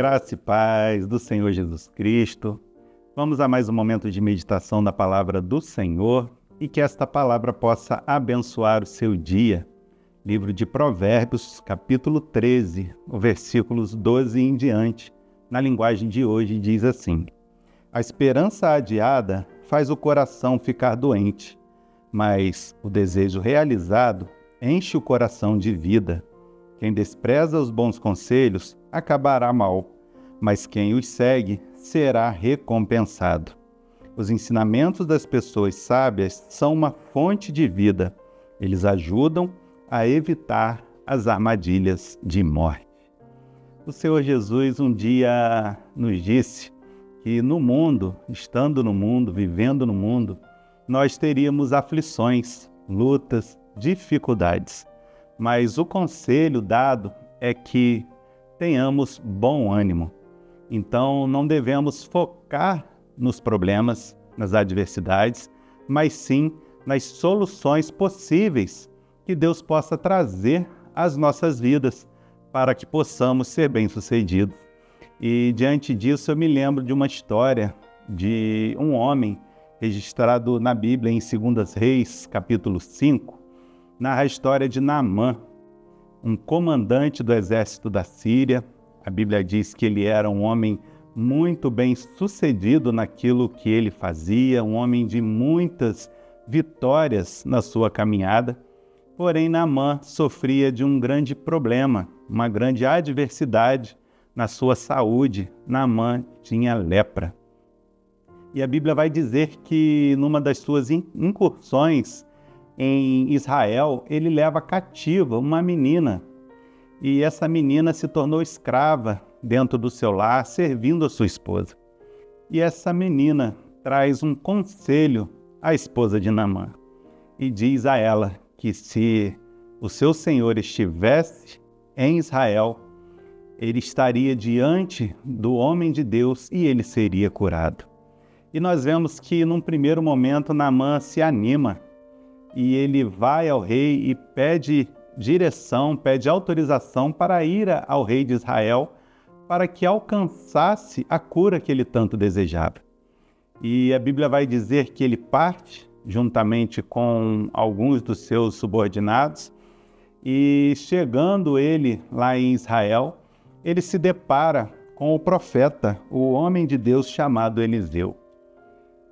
Graça e paz do Senhor Jesus Cristo. Vamos a mais um momento de meditação da palavra do Senhor e que esta palavra possa abençoar o seu dia. Livro de Provérbios, capítulo 13, versículos 12 em diante. Na linguagem de hoje diz assim: A esperança adiada faz o coração ficar doente, mas o desejo realizado enche o coração de vida. Quem despreza os bons conselhos acabará mal, mas quem os segue será recompensado. Os ensinamentos das pessoas sábias são uma fonte de vida. Eles ajudam a evitar as armadilhas de morte. O Senhor Jesus um dia nos disse que no mundo, estando no mundo, vivendo no mundo, nós teríamos aflições, lutas, dificuldades. Mas o conselho dado é que tenhamos bom ânimo. Então, não devemos focar nos problemas, nas adversidades, mas sim nas soluções possíveis que Deus possa trazer às nossas vidas para que possamos ser bem-sucedidos. E diante disso, eu me lembro de uma história de um homem registrado na Bíblia em 2 Reis, capítulo 5, narra a história de Naamã, um comandante do exército da Síria. A Bíblia diz que ele era um homem muito bem sucedido naquilo que ele fazia, um homem de muitas vitórias na sua caminhada. Porém, Naamã sofria de um grande problema, uma grande adversidade na sua saúde. Naamã tinha lepra. E a Bíblia vai dizer que numa das suas incursões em Israel, ele leva cativa uma menina. E essa menina se tornou escrava dentro do seu lar, servindo a sua esposa. E essa menina traz um conselho à esposa de Naamã e diz a ela que se o seu senhor estivesse em Israel, ele estaria diante do homem de Deus e ele seria curado. E nós vemos que num primeiro momento Naamã se anima e ele vai ao rei e pede direção, pede autorização para ir ao rei de Israel para que alcançasse a cura que ele tanto desejava. E a Bíblia vai dizer que ele parte juntamente com alguns dos seus subordinados e chegando ele lá em Israel, ele se depara com o profeta, o homem de Deus chamado Eliseu.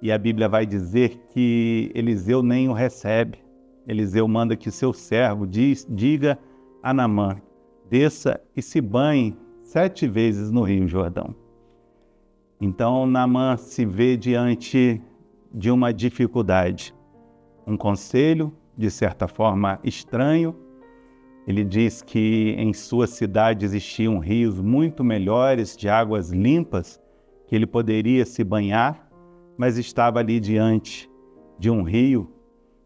E a Bíblia vai dizer que Eliseu nem o recebe. Eliseu manda que seu servo diga a Naamã: desça e se banhe 7 vezes no Rio Jordão. Então Naamã se vê diante de uma dificuldade. Um conselho, de certa forma, estranho. Ele diz que em sua cidade existiam rios muito melhores, de águas limpas, que ele poderia se banhar, mas estava ali diante de um rio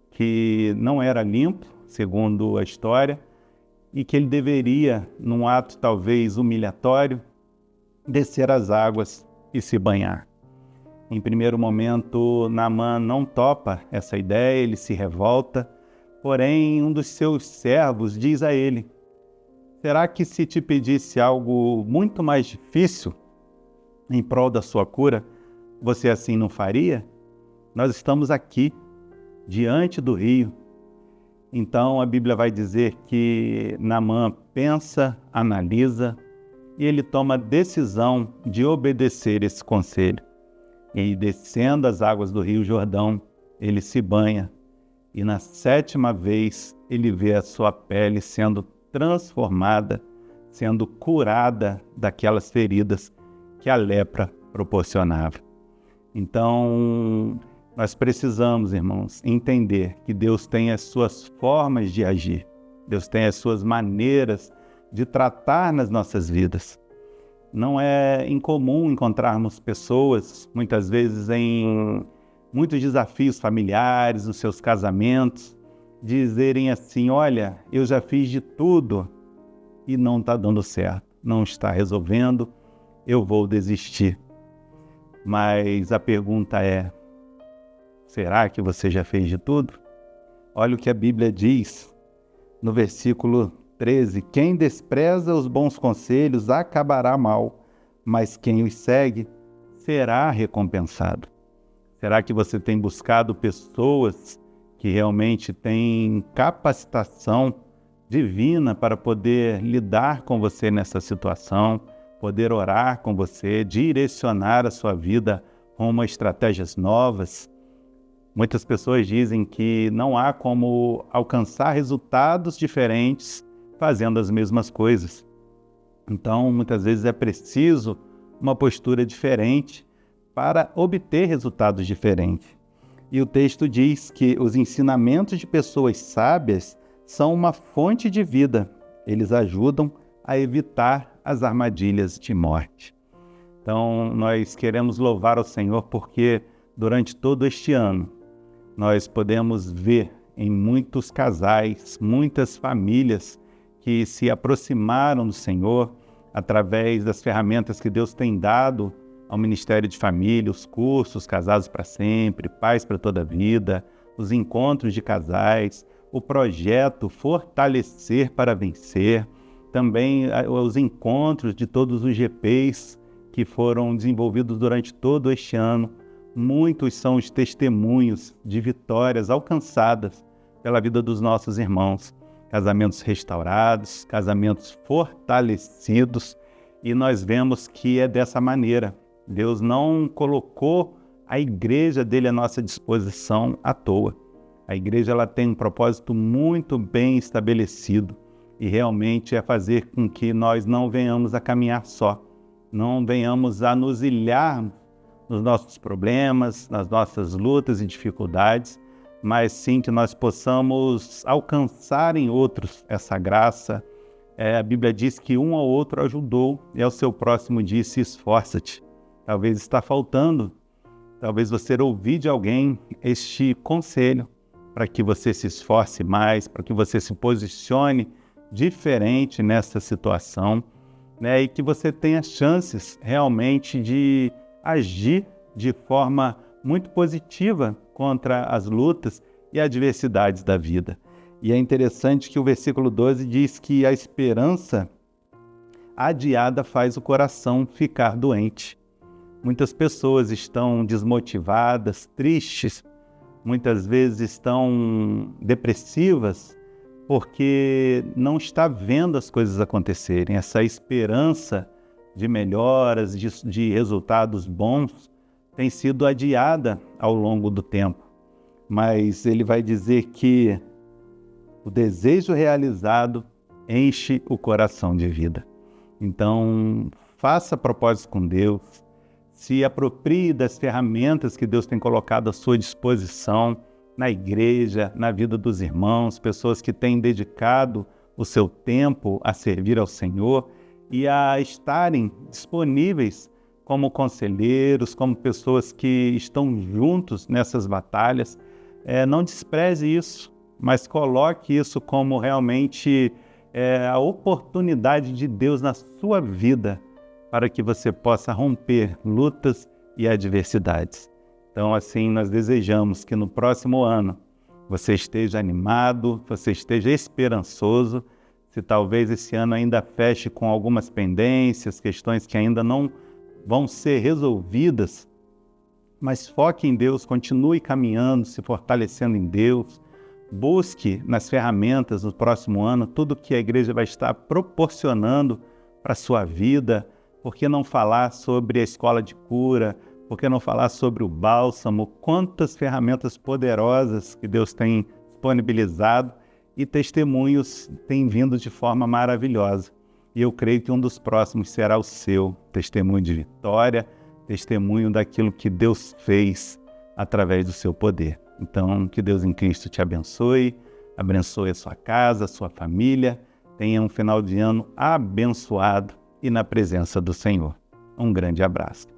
que não era limpo, segundo a história, e que ele deveria, num ato talvez humilhatório, descer as águas e se banhar. Em primeiro momento, Naamã não topa essa ideia, ele se revolta, porém um dos seus servos diz a ele: será que se te pedisse algo muito mais difícil em prol da sua cura, você assim não faria? Nós estamos aqui, diante do rio. Então a Bíblia vai dizer que Naamã pensa, analisa e ele toma a decisão de obedecer esse conselho. E descendo as águas do Rio Jordão, ele se banha e na 7ª vez ele vê a sua pele sendo transformada, sendo curada daquelas feridas que a lepra proporcionava. Então, nós precisamos, irmãos, entender que Deus tem as suas formas de agir. Deus tem as suas maneiras de tratar nas nossas vidas. Não é incomum encontrarmos pessoas, muitas vezes em muitos desafios familiares, nos seus casamentos, dizerem assim: olha, eu já fiz de tudo e não está dando certo, não está resolvendo, eu vou desistir. Mas a pergunta é: será que você já fez de tudo? Olha o que a Bíblia diz no versículo 13: quem despreza os bons conselhos acabará mal, mas quem os segue será recompensado. Será que você tem buscado pessoas que realmente têm capacitação divina para poder lidar com você nessa situação, poder orar com você, direcionar a sua vida rumo a estratégias novas? Muitas pessoas dizem que não há como alcançar resultados diferentes fazendo as mesmas coisas. Então, muitas vezes é preciso uma postura diferente para obter resultados diferentes. E o texto diz que os ensinamentos de pessoas sábias são uma fonte de vida. Eles ajudam a evitar as armadilhas de morte. Então, nós queremos louvar ao Senhor porque durante todo este ano nós podemos ver em muitos casais, muitas famílias que se aproximaram do Senhor através das ferramentas que Deus tem dado ao Ministério de Família, os cursos Casados para Sempre, Pais para Toda a Vida, os encontros de casais, o projeto Fortalecer para Vencer, também os encontros de todos os GPs que foram desenvolvidos durante todo este ano. Muitos são os testemunhos de vitórias alcançadas pela vida dos nossos irmãos. Casamentos restaurados, casamentos fortalecidos, e nós vemos que é dessa maneira. Deus não colocou a igreja dele à nossa disposição à toa. A igreja ela tem um propósito muito bem estabelecido e realmente é fazer com que nós não venhamos a caminhar só, não venhamos a nos ilhar nos nossos problemas, nas nossas lutas e dificuldades, mas sim que nós possamos alcançar em outros essa graça. A Bíblia diz que um ao outro ajudou e ao seu próximo disse: esforça-te. Talvez está faltando, talvez você ouvir de alguém este conselho para que você se esforce mais, para que você se posicione diferente nessa situação, né? E que você tenha chances realmente de agir de forma muito positiva contra as lutas e adversidades da vida. E é interessante que o versículo 12 diz que a esperança adiada faz o coração ficar doente. Muitas pessoas estão desmotivadas, tristes, muitas vezes estão depressivas porque não está vendo as coisas acontecerem. Essa esperança de melhoras, de resultados bons, tem sido adiada ao longo do tempo. Mas ele vai dizer que o desejo realizado enche o coração de vida. Então, faça propósito com Deus, se aproprie das ferramentas que Deus tem colocado à sua disposição na igreja, na vida dos irmãos, pessoas que têm dedicado o seu tempo a servir ao Senhor e a estarem disponíveis como conselheiros, como pessoas que estão juntos nessas batalhas. Não despreze isso, mas coloque isso como realmente a oportunidade de Deus na sua vida para que você possa romper lutas e adversidades. Então, assim, nós desejamos que no próximo ano você esteja animado, você esteja esperançoso. Se talvez esse ano ainda feche com algumas pendências, questões que ainda não vão ser resolvidas, mas foque em Deus, continue caminhando, se fortalecendo em Deus, busque nas ferramentas no próximo ano tudo que a igreja vai estar proporcionando para a sua vida. Por que não falar sobre a escola de cura? Por que não falar sobre o bálsamo? Quantas ferramentas poderosas que Deus tem disponibilizado e testemunhos têm vindo de forma maravilhosa. E eu creio que um dos próximos será o seu testemunho de vitória, testemunho daquilo que Deus fez através do seu poder. Então, que Deus em Cristo te abençoe a sua casa, a sua família. Tenha um final de ano abençoado e na presença do Senhor. Um grande abraço.